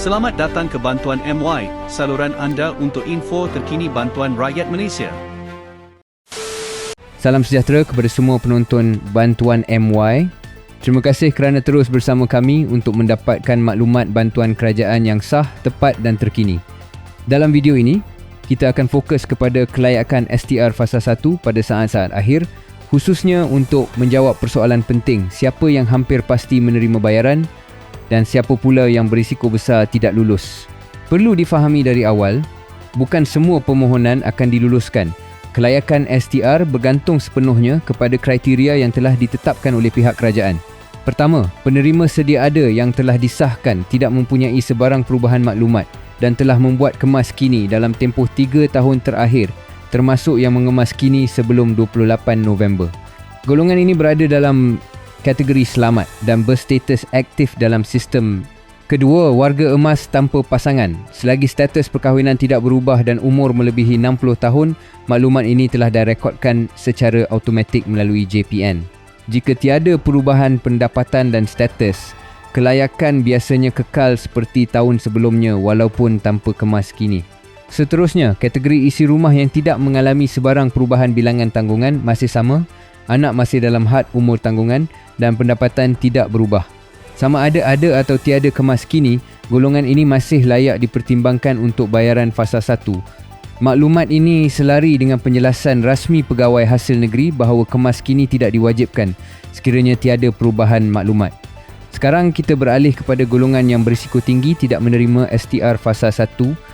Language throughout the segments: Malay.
Selamat datang ke Bantuan MY, saluran anda untuk info terkini bantuan rakyat Malaysia. Salam sejahtera kepada semua penonton Bantuan MY. Terima kasih kerana terus bersama kami untuk mendapatkan maklumat bantuan kerajaan yang sah, tepat dan terkini. Dalam video ini, kita akan fokus kepada kelayakan STR Fasa 1 pada saat-saat akhir, khususnya untuk menjawab persoalan penting siapa yang hampir pasti menerima bayaran dan siapa pula yang berisiko besar tidak lulus. Perlu difahami dari awal, bukan semua permohonan akan diluluskan. Kelayakan STR bergantung sepenuhnya kepada kriteria yang telah ditetapkan oleh pihak kerajaan. Pertama, penerima sedia ada yang telah disahkan tidak mempunyai sebarang perubahan maklumat dan telah membuat kemas kini dalam tempoh 3 tahun terakhir, termasuk yang mengemas kini sebelum 28 November. Golongan ini berada dalam kategori selamat dan berstatus aktif dalam sistem. Kedua, warga emas tanpa pasangan. Selagi status perkahwinan tidak berubah dan umur melebihi 60 tahun, maklumat ini telah direkodkan secara automatik melalui JPN. Jika tiada perubahan pendapatan dan status, kelayakan biasanya kekal seperti tahun sebelumnya walaupun tanpa kemas kini. Seterusnya, kategori isi rumah yang tidak mengalami sebarang perubahan bilangan tanggungan masih sama, anak masih dalam had umur tanggungan dan pendapatan tidak berubah. Sama ada atau tiada kemas kini, golongan ini masih layak dipertimbangkan untuk bayaran fasa 1. Maklumat ini selari dengan penjelasan rasmi Pegawai Hasil Negeri bahawa kemas kini tidak diwajibkan sekiranya tiada perubahan maklumat. Sekarang kita beralih kepada golongan yang berisiko tinggi tidak menerima STR Fasa 1.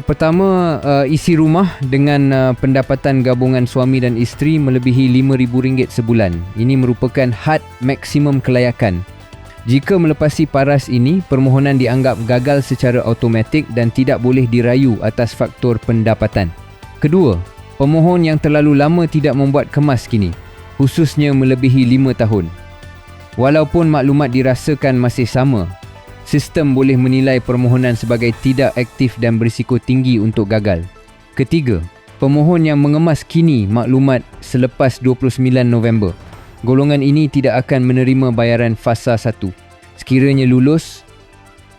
Pertama, isi rumah dengan pendapatan gabungan suami dan isteri melebihi RM5,000 sebulan. Ini merupakan had maksimum kelayakan. Jika melepasi paras ini, permohonan dianggap gagal secara automatik dan tidak boleh dirayu atas faktor pendapatan. Kedua, pemohon yang terlalu lama tidak membuat kemas kini, khususnya melebihi 5 tahun. Walaupun maklumat dirasakan masih sama, sistem boleh menilai permohonan sebagai tidak aktif dan berisiko tinggi untuk gagal. Ketiga, pemohon yang mengemas kini maklumat selepas 29 November. Golongan ini tidak akan menerima bayaran fasa 1. Sekiranya lulus,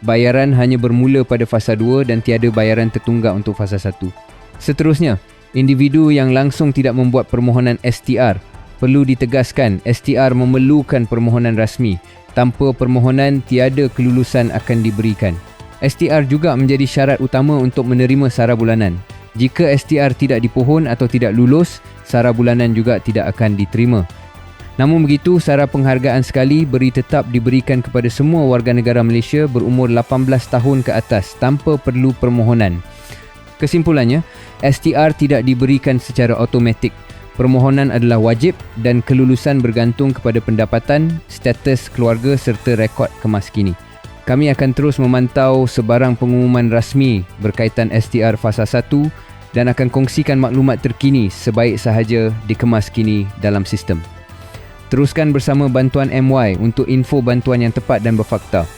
bayaran hanya bermula pada fasa 2 dan tiada bayaran tertunggak untuk fasa 1. Seterusnya, individu yang langsung tidak membuat permohonan STR. Perlu ditegaskan, STR memerlukan permohonan rasmi. Tanpa permohonan, tiada kelulusan akan diberikan. STR juga menjadi syarat utama untuk menerima sara bulanan. Jika STR tidak dipohon atau tidak lulus, sara bulanan juga tidak akan diterima. Namun begitu, sara penghargaan sekali beri tetap diberikan kepada semua warga negara Malaysia berumur 18 tahun ke atas tanpa perlu permohonan. Kesimpulannya, STR tidak diberikan secara automatik. Permohonan adalah wajib dan kelulusan bergantung kepada pendapatan, status keluarga serta rekod kemas kini. Kami akan terus memantau sebarang pengumuman rasmi berkaitan STR Fasa 1 dan akan kongsikan maklumat terkini sebaik sahaja dikemas kini dalam sistem. Teruskan bersama Bantuan MY untuk info bantuan yang tepat dan berfakta.